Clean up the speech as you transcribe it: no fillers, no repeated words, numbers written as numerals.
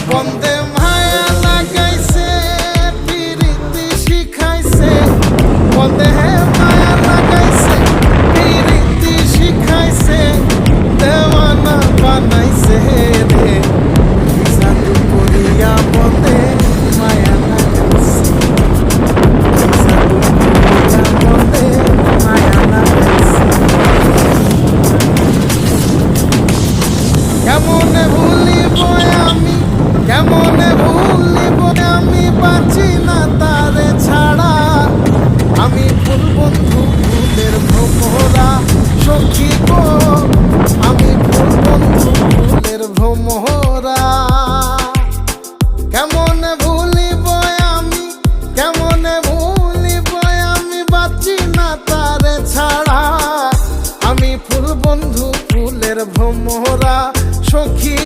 বন্দে মায়া লাগাইছে প্রীতি শিখাইছে বন্দে মায়া লাগাইছে প্রীতি শিখাইছে দেওয়ানা বানাইছে রে জাদু করিয়া বন্দে মায়া লাগাইছে জাদু করিয়া বন্দে মায়া লাগাইছে কেমনে ভুলিব আমি কেমনে ভুলিব আমি বাঁচি না তারে ছাড়া আমি ফুল বন্ধু ফুলের ভ্রমরা সখী গো আমি ফুল বন্ধু ফুলের ভ্রমরা